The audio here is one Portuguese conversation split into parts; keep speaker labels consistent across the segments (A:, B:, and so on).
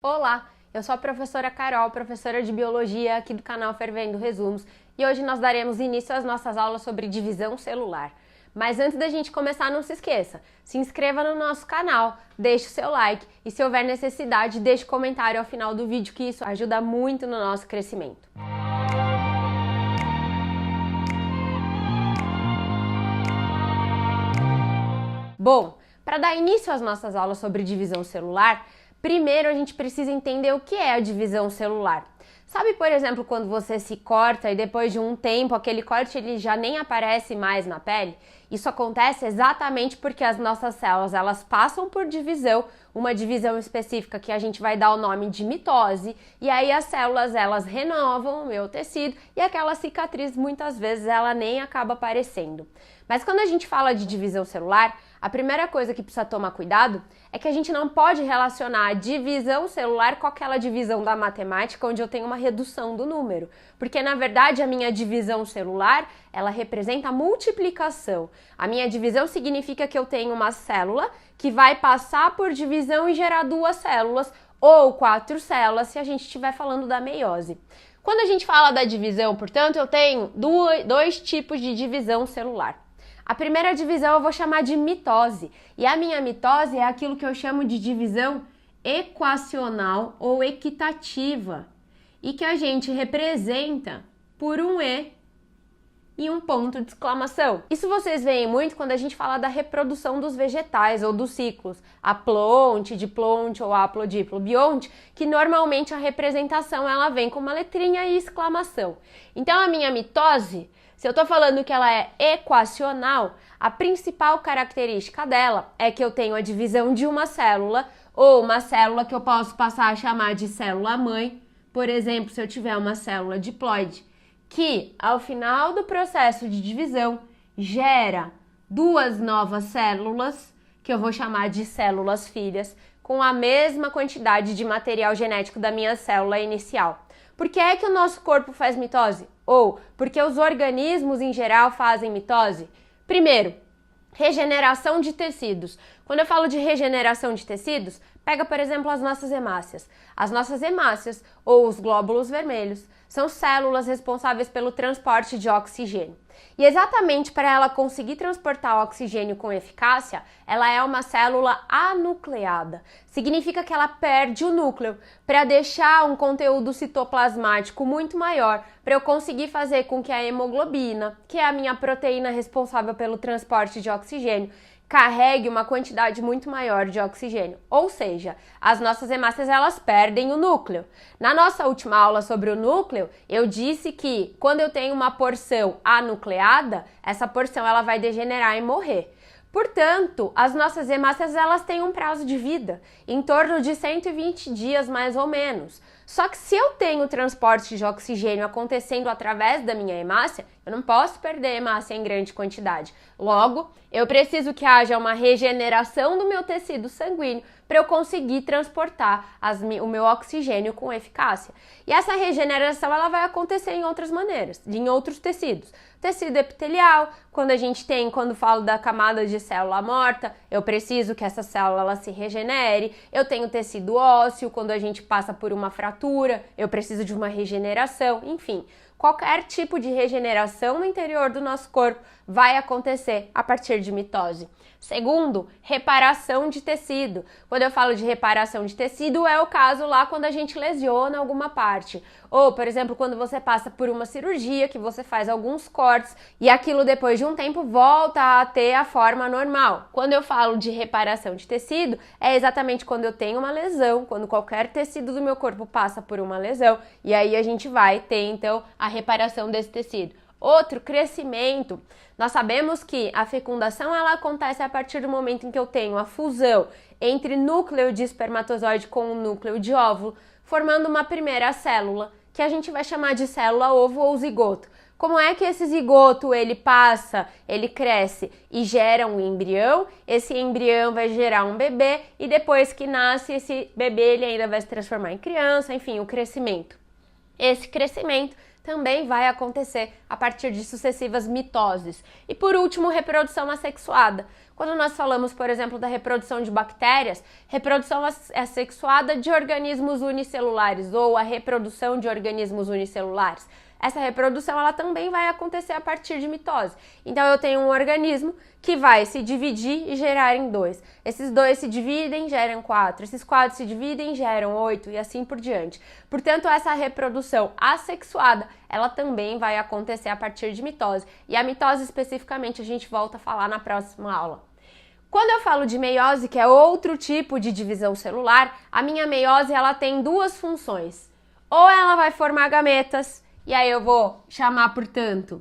A: Olá, eu sou a professora Carol, professora de Biologia aqui do canal Fervendo Resumos, e hoje nós daremos início às nossas aulas sobre divisão celular. Mas antes da gente começar, não se esqueça, se inscreva no nosso canal, deixe o seu like e se houver necessidade, deixe comentário ao final do vídeo, que isso ajuda muito no nosso crescimento. Bom, para dar início às nossas aulas sobre divisão celular, primeiro a gente precisa entender o que é a divisão celular. Sabe, por exemplo, quando você se corta e depois de um tempo aquele corte ele já nem aparece mais na pele? Isso acontece exatamente porque as nossas células elas passam por divisão, uma divisão específica que a gente vai dar o nome de mitose, e aí as células elas renovam o meu tecido e aquela cicatriz muitas vezes ela nem acaba aparecendo. Mas quando a gente fala de divisão celular, a primeira coisa que precisa tomar cuidado é que a gente não pode relacionar a divisão celular com aquela divisão da matemática onde eu tenho uma redução do número, porque na verdade a minha divisão celular, ela representa a multiplicação. A minha divisão significa que eu tenho uma célula que vai passar por divisão e gerar duas células ou 4 células se a gente estiver falando da meiose. Quando a gente fala da divisão, portanto, eu tenho dois tipos de divisão celular. A primeira divisão eu vou chamar de mitose, e a minha mitose é aquilo que eu chamo de divisão equacional ou equitativa, e que a gente representa por um E e um ponto de exclamação. Isso vocês veem muito quando a gente fala da reprodução dos vegetais ou dos ciclos, aplonte, diplonte ou aplodiplo, bionte, que normalmente a representação ela vem com uma letrinha e exclamação. Então a minha mitose, se eu estou falando que ela é equacional, a principal característica dela é que eu tenho a divisão de uma célula, ou uma célula que eu posso passar a chamar de célula-mãe, por exemplo, se eu tiver uma célula diploide, que ao final do processo de divisão gera duas novas células, que eu vou chamar de células filhas, com a mesma quantidade de material genético da minha célula inicial. Por que é que o nosso corpo faz mitose? Ou porque os organismos em geral fazem mitose? Primeiro, regeneração de tecidos. Quando eu falo de regeneração de tecidos, pega, por exemplo, as nossas hemácias. As nossas hemácias, ou os glóbulos vermelhos, são células responsáveis pelo transporte de oxigênio. E exatamente para ela conseguir transportar o oxigênio com eficácia, ela é uma célula anucleada. Significa que ela perde o núcleo para deixar um conteúdo citoplasmático muito maior, para eu conseguir fazer com que a hemoglobina, que é a minha proteína responsável pelo transporte de oxigênio, carregue uma quantidade muito maior de oxigênio. Ou seja, as nossas hemácias elas perdem o núcleo. Na nossa última aula sobre o núcleo, eu disse que quando eu tenho uma porção anucleada, essa porção ela vai degenerar e morrer. Portanto, as nossas hemácias elas têm um prazo de vida, em torno de 120 dias mais ou menos. Só que se eu tenho o transporte de oxigênio acontecendo através da minha hemácia, eu não posso perder hemácia em grande quantidade. Logo, eu preciso que haja uma regeneração do meu tecido sanguíneo para eu conseguir transportar o meu oxigênio com eficácia. E essa regeneração ela vai acontecer em outras maneiras, em outros tecidos. Tecido epitelial, quando falo da camada de célula morta, eu preciso que essa célula ela se regenere. Eu tenho tecido ósseo, quando a gente passa por uma fratura, eu preciso de uma regeneração, enfim. Qualquer tipo de regeneração no interior do nosso corpo vai acontecer a partir de mitose. Segundo, reparação de tecido. Quando eu falo de reparação de tecido, é o caso lá quando a gente lesiona alguma parte. Ou, por exemplo, quando você passa por uma cirurgia, que você faz alguns cortes e aquilo depois de um tempo volta a ter a forma normal. Quando eu falo de reparação de tecido, é exatamente quando eu tenho uma lesão, quando qualquer tecido do meu corpo passa por uma lesão, e aí a gente vai ter, então, a reparação desse tecido. Outro, crescimento. Nós sabemos que a fecundação ela acontece a partir do momento em que eu tenho a fusão entre núcleo de espermatozoide com o núcleo de óvulo, formando uma primeira célula, que a gente vai chamar de célula ovo ou zigoto. Como é que esse zigoto ele passa, ele cresce e gera um embrião? Esse embrião vai gerar um bebê e depois que nasce esse bebê ele ainda vai se transformar em criança, enfim, o crescimento. Esse crescimento também vai acontecer a partir de sucessivas mitoses. E por último, reprodução assexuada. Quando nós falamos, por exemplo, da reprodução de bactérias, reprodução assexuada de organismos unicelulares ou a reprodução de organismos unicelulares. Essa reprodução ela também vai acontecer a partir de mitose. Então eu tenho um organismo que vai se dividir e gerar em 2. Esses 2 se dividem, geram 4. Esses 4 se dividem, geram 8 e assim por diante. Portanto, essa reprodução assexuada, ela também vai acontecer a partir de mitose. E a mitose especificamente a gente volta a falar na próxima aula. Quando eu falo de meiose, que é outro tipo de divisão celular, a minha meiose ela tem 2 funções. Ou ela vai formar gametas, e aí eu vou chamar, portanto,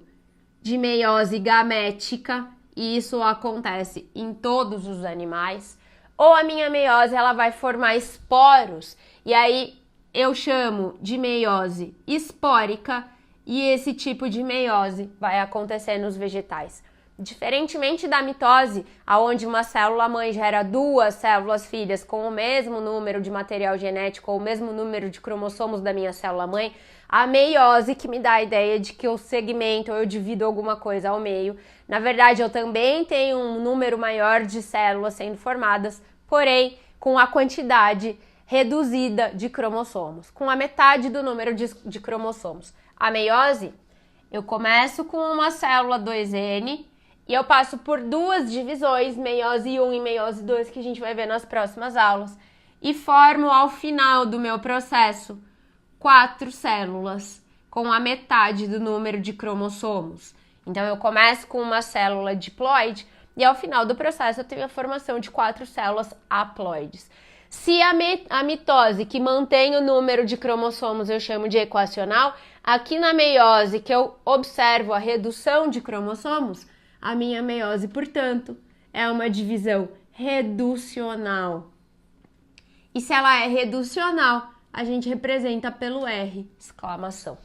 A: de meiose gamética, e isso acontece em todos os animais. Ou a minha meiose ela vai formar esporos, e aí eu chamo de meiose espórica, e esse tipo de meiose vai acontecer nos vegetais. Diferentemente da mitose, onde uma célula-mãe gera 2 células filhas com o mesmo número de material genético ou o mesmo número de cromossomos da minha célula-mãe, a meiose, que me dá a ideia de que eu segmento ou eu divido alguma coisa ao meio, na verdade eu também tenho um número maior de células sendo formadas, porém com a quantidade reduzida de cromossomos, com a metade do número de cromossomos. A meiose, eu começo com uma célula 2N, e eu passo por 2 divisões, meiose 1 e meiose 2, que a gente vai ver nas próximas aulas. E formo ao final do meu processo 4 células, com a metade do número de cromossomos. Então eu começo com uma célula diploide e ao final do processo eu tenho a formação de 4 células haploides. Se a mitose, que mantém o número de cromossomos, eu chamo de equacional, aqui na meiose, que eu observo a redução de cromossomos, a minha meiose, portanto, é uma divisão reducional. E se ela é reducional, a gente representa pelo R, exclamação.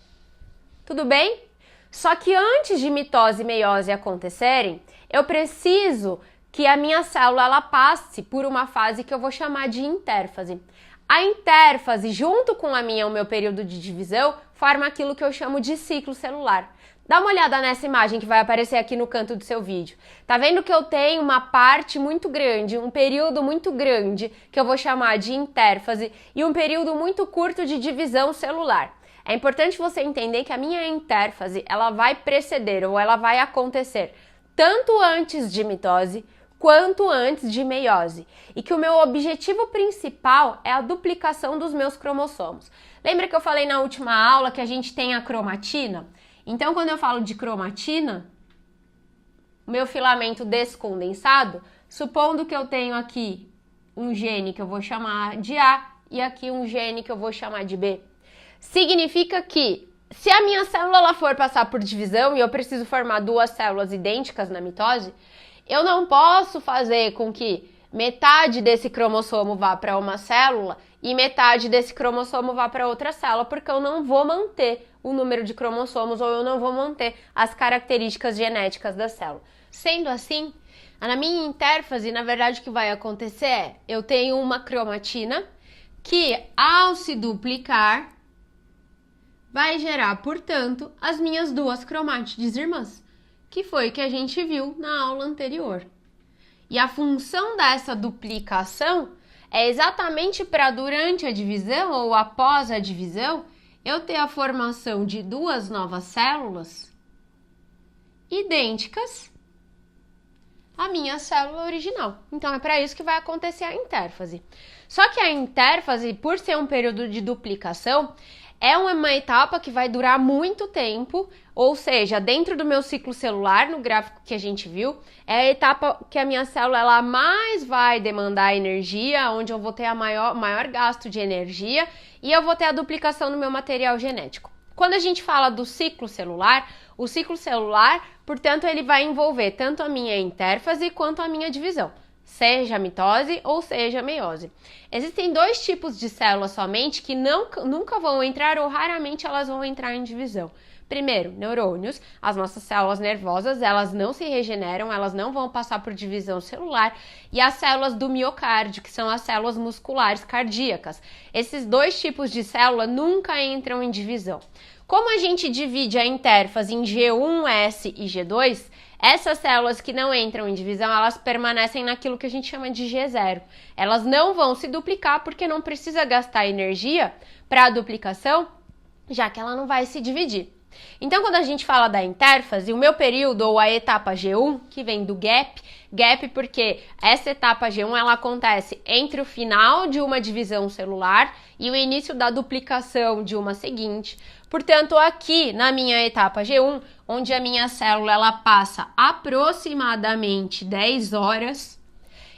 A: Tudo bem? Só que antes de mitose e meiose acontecerem, eu preciso que a minha célula ela passe por uma fase que eu vou chamar de intérfase. A intérfase, junto com o meu período de divisão, forma aquilo que eu chamo de ciclo celular. Dá uma olhada nessa imagem que vai aparecer aqui no canto do seu vídeo. Tá vendo que eu tenho uma parte muito grande, um período muito grande, que eu vou chamar de intérfase, e um período muito curto de divisão celular. É importante você entender que a minha intérfase, ela vai preceder ou ela vai acontecer tanto antes de mitose quanto antes de meiose, e que o meu objetivo principal é a duplicação dos meus cromossomos. Lembra que eu falei na última aula que a gente tem a cromatina? Então, quando eu falo de cromatina, meu filamento descondensado, supondo que eu tenho aqui um gene que eu vou chamar de A e aqui um gene que eu vou chamar de B, significa que se a minha célula ela for passar por divisão e eu preciso formar 2 células idênticas na mitose, eu não posso fazer com que metade desse cromossomo vá para uma célula e metade desse cromossomo vá para outra célula, porque eu não vou manter o número de cromossomos ou eu não vou manter as características genéticas da célula. Sendo assim, na minha intérfase, na verdade, o que vai acontecer é, eu tenho uma cromatina que, ao se duplicar, vai gerar, portanto, as minhas 2 cromátides irmãs, que foi o que a gente viu na aula anterior. E a função dessa duplicação é exatamente para durante a divisão ou após a divisão, eu ter a formação de 2 novas células idênticas à minha célula original. Então, é para isso que vai acontecer a intérfase. Só que a intérfase, por ser um período de duplicação, é uma etapa que vai durar muito tempo, ou seja, dentro do meu ciclo celular, no gráfico que a gente viu, é a etapa que a minha célula ela mais vai demandar energia, onde eu vou ter maior gasto de energia e eu vou ter a duplicação do meu material genético. Quando a gente fala do ciclo celular, o ciclo celular, portanto, ele vai envolver tanto a minha intérfase quanto a minha divisão, seja mitose ou seja meiose. Existem 2 tipos de células somente que nunca vão entrar ou raramente elas vão entrar em divisão. Primeiro, neurônios, as nossas células nervosas, elas não se regeneram, elas não vão passar por divisão celular, e as células do miocárdio, que são as células musculares cardíacas. Esses dois tipos de célula nunca entram em divisão. Como a gente divide a intérfase em G1, S e G2, essas células que não entram em divisão, elas permanecem naquilo que a gente chama de G0. Elas não vão se duplicar porque não precisa gastar energia para a duplicação, já que ela não vai se dividir. Então, quando a gente fala da intérfase, o meu período, ou a etapa G1, que vem do gap porque essa etapa G1 ela acontece entre o final de uma divisão celular e o início da duplicação de uma seguinte. Portanto, aqui na minha etapa G1, onde a minha célula ela passa aproximadamente 10 horas,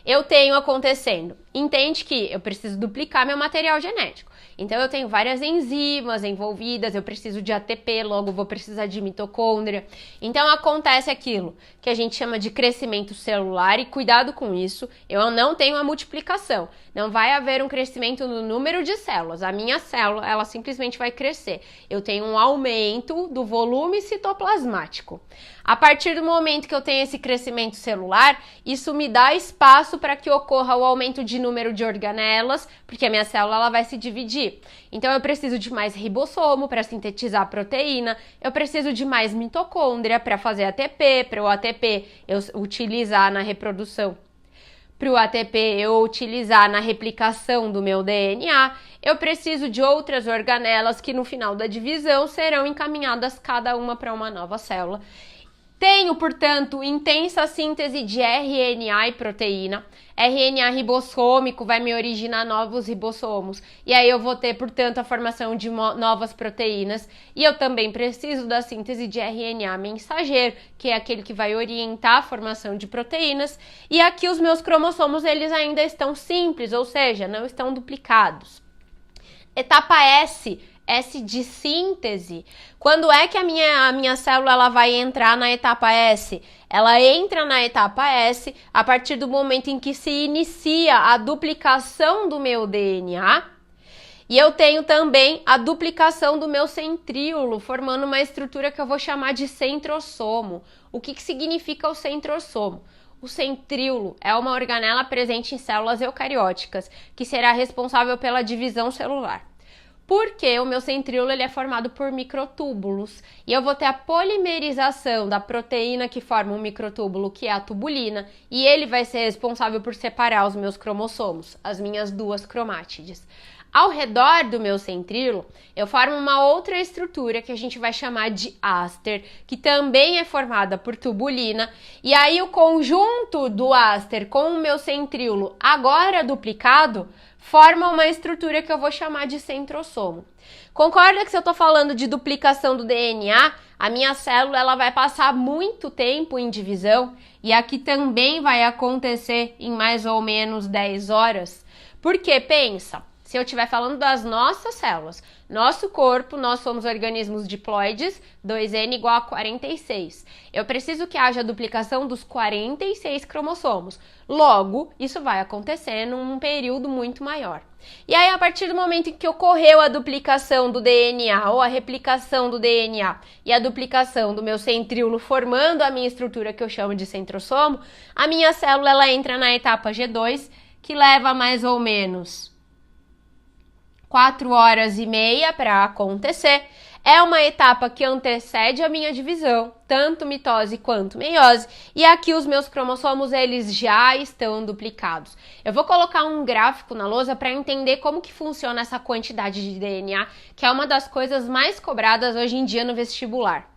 A: eu tenho acontecendo. Entende que eu preciso duplicar meu material genético. Então, eu tenho várias enzimas envolvidas, eu preciso de ATP, logo vou precisar de mitocôndria. Então, acontece aquilo que a gente chama de crescimento celular e cuidado com isso, eu não tenho a multiplicação. Não vai haver um crescimento no número de células. A minha célula, ela simplesmente vai crescer. Eu tenho um aumento do volume citoplasmático. A partir do momento que eu tenho esse crescimento celular, isso me dá espaço para que ocorra o aumento de número de organelas, porque a minha célula ela vai se dividir. Então, eu preciso de mais ribossomo para sintetizar a proteína, eu preciso de mais mitocôndria para fazer ATP, para o ATP eu utilizar na reprodução. Para o ATP eu utilizar na replicação do meu DNA, eu preciso de outras organelas que no final da divisão serão encaminhadas cada uma para uma nova célula. Tenho, portanto, intensa síntese de RNA e proteína. RNA ribossômico vai me originar novos ribossomos. E aí eu vou ter, portanto, a formação de novas proteínas. E eu também preciso da síntese de RNA mensageiro, que é aquele que vai orientar a formação de proteínas. E aqui os meus cromossomos, eles ainda estão simples, ou seja, não estão duplicados. Etapa S de síntese. Quando é que a minha célula ela vai entrar na etapa S? Ela entra na etapa S a partir do momento em que se inicia a duplicação do meu DNA e eu tenho também a duplicação do meu centríolo, formando uma estrutura que eu vou chamar de centrossomo. O que significa o centrossomo? O centríolo é uma organela presente em células eucarióticas, que será responsável pela divisão celular. Porque o meu centríolo ele é formado por microtúbulos e eu vou ter a polimerização da proteína que forma um microtúbulo, que é a tubulina, e ele vai ser responsável por separar os meus cromossomos, as minhas duas cromátides. Ao redor do meu centríolo, eu formo uma outra estrutura que a gente vai chamar de áster, que também é formada por tubulina, e aí o conjunto do áster com o meu centríolo agora duplicado forma uma estrutura que eu vou chamar de centrossomo. Concorda que se eu estou falando de duplicação do DNA, a minha célula ela vai passar muito tempo em divisão e aqui também vai acontecer em mais ou menos 10 horas? Porque, pensa, se eu estiver falando das nossas células, nosso corpo, nós somos organismos diploides, 2N igual a 46. Eu preciso que haja a duplicação dos 46 cromossomos. Logo, isso vai acontecer num período muito maior. E aí, a partir do momento em que ocorreu a duplicação do DNA ou a replicação do DNA e a duplicação do meu centríolo formando a minha estrutura que eu chamo de centrossomo, a minha célula ela entra na etapa G2, que leva mais ou menos 4 horas e meia para acontecer. É uma etapa que antecede a minha divisão, tanto mitose quanto meiose, e aqui os meus cromossomos eles já estão duplicados. Eu vou colocar um gráfico na lousa para entender como que funciona essa quantidade de DNA, que é uma das coisas mais cobradas hoje em dia no vestibular.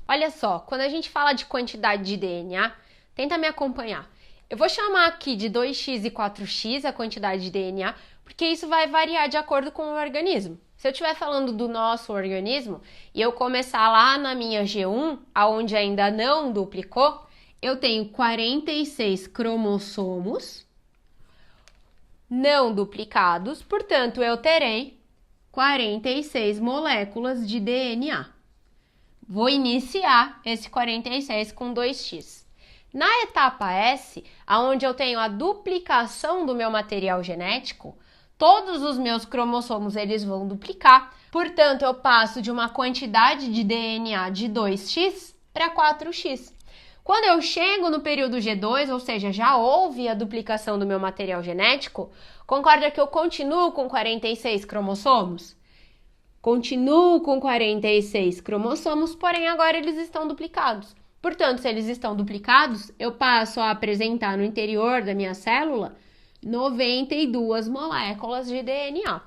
A: Olha só, quando a gente fala de quantidade de DNA, tenta me acompanhar. Eu vou chamar aqui de 2x e 4x a quantidade de DNA, porque isso vai variar de acordo com o organismo. Se eu estiver falando do nosso organismo e eu começar lá na minha G1, aonde ainda não duplicou, eu tenho 46 cromossomos não duplicados, portanto, eu terei 46 moléculas de DNA. Vou iniciar esse 46 com 2x. Na etapa S, onde eu tenho a duplicação do meu material genético, todos os meus cromossomos eles vão duplicar, portanto eu passo de uma quantidade de DNA de 2x para 4x. Quando eu chego no período G2, ou seja, já houve a duplicação do meu material genético, concorda que eu continuo com 46 cromossomos? Continuo com 46 cromossomos, porém agora eles estão duplicados. Portanto, se eles estão duplicados, eu passo a apresentar no interior da minha célula 92 moléculas de DNA.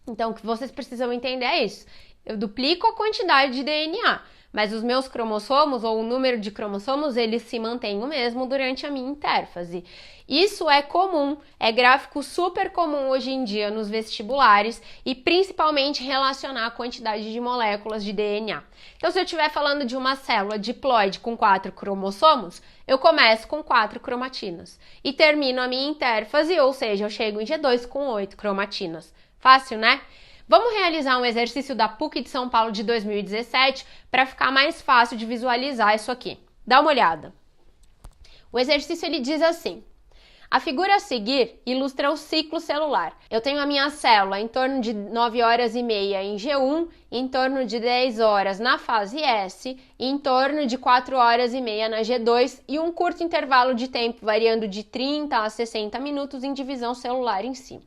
A: Então, o que vocês precisam entender é isso. Eu duplico a quantidade de DNA, mas os meus cromossomos, ou o número de cromossomos, eles se mantêm o mesmo durante a minha intérfase. Isso é comum, é gráfico super comum hoje em dia nos vestibulares e principalmente relacionar a quantidade de moléculas de DNA. Então, se eu estiver falando de uma célula diploide com 4 cromossomos, eu começo com 4 cromatinas e termino a minha intérfase, ou seja, eu chego em G2 com 8 cromatinas. Fácil, né? Vamos realizar um exercício da PUC de São Paulo de 2017 para ficar mais fácil de visualizar isso aqui. Dá uma olhada. O exercício ele diz assim: a figura a seguir ilustra o ciclo celular. Eu tenho a minha célula em torno de 9 horas e meia em G1, em torno de 10 horas na fase S, em torno de 4 horas e meia na G2 e um curto intervalo de tempo variando de 30 a 60 minutos em divisão celular em si.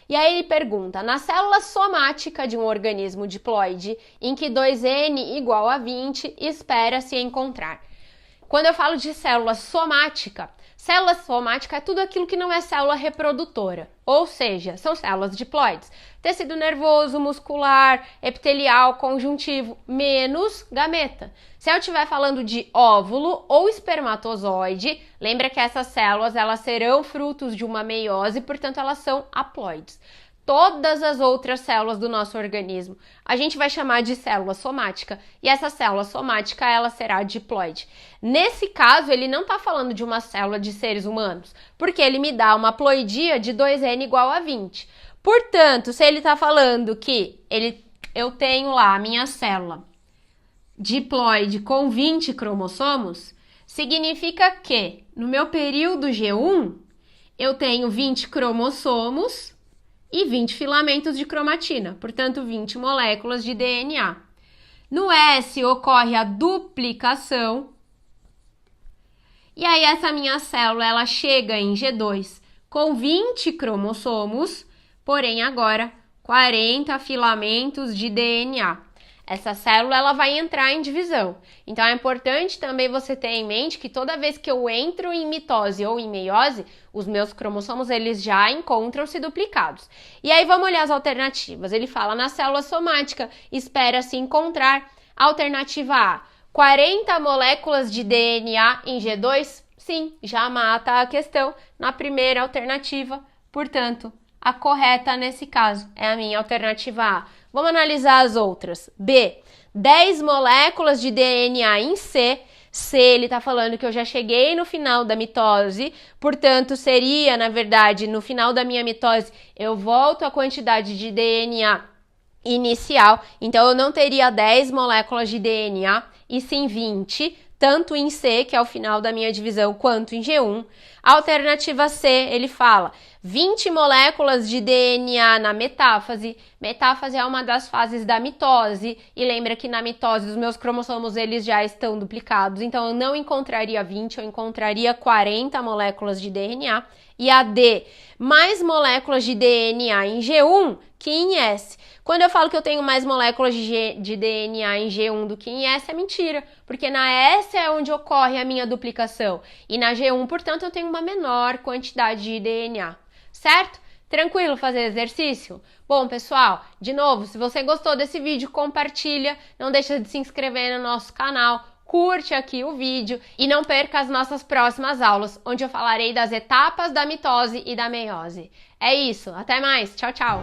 A: E aí ele pergunta, na célula somática de um organismo diploide, em que 2N igual a 20, espera-se encontrar. Quando eu falo de célula somática é tudo aquilo que não é célula reprodutora, ou seja, são células diploides. Tecido nervoso, muscular, epitelial, conjuntivo, menos gameta. Se eu estiver falando de óvulo ou espermatozoide, lembra que essas células elas serão frutos de uma meiose, portanto elas são haploides. Todas as outras células do nosso organismo a gente vai chamar de célula somática e essa célula somática ela será diploide. Nesse caso, ele não está falando de uma célula de seres humanos, porque ele me dá uma haploidia de 2N igual a 20. Portanto, se ele está falando que eu tenho lá a minha célula diploide com 20 cromossomos, significa que no meu período G1 eu tenho 20 cromossomos e 20 filamentos de cromatina, portanto 20 moléculas de DNA. No S ocorre a duplicação, e aí essa minha célula ela chega em G2 com 20 cromossomos, porém agora 40 filamentos de DNA. Essa célula ela vai entrar em divisão. Então é importante também você ter em mente que toda vez que eu entro em mitose ou em meiose, os meus cromossomos eles já encontram-se duplicados. E aí vamos olhar as alternativas. Ele fala na célula somática, espera-se encontrar alternativa A, 40 moléculas de DNA em G2? Sim, já mata a questão na primeira alternativa, portanto, a correta nesse caso é a minha alternativa A. Vamos analisar as outras. B, 10 moléculas de DNA em C. C, ele está falando que eu já cheguei no final da mitose, portanto, seria, na verdade, no final da minha mitose, eu volto à quantidade de DNA inicial, então eu não teria 10 moléculas de DNA, e sim 20, tanto em C, que é o final da minha divisão, quanto em G1. Alternativa C, ele fala 20 moléculas de DNA na metáfase. Metáfase é uma das fases da mitose, e lembra que na mitose os meus cromossomos eles já estão duplicados, então eu não encontraria 20, eu encontraria 40 moléculas de DNA. E a D, mais moléculas de DNA em G1 que em S. Quando eu falo que eu tenho mais moléculas de DNA em G1 do que em S, é mentira, porque na S é onde ocorre a minha duplicação, e na G1, portanto, eu tenho uma menor quantidade de DNA, certo? Tranquilo fazer exercício? Bom, pessoal, de novo, se você gostou desse vídeo, compartilha, não deixa de se inscrever no nosso canal, curte aqui o vídeo e não perca as nossas próximas aulas, onde eu falarei das etapas da mitose e da meiose. É isso, até mais, tchau, tchau!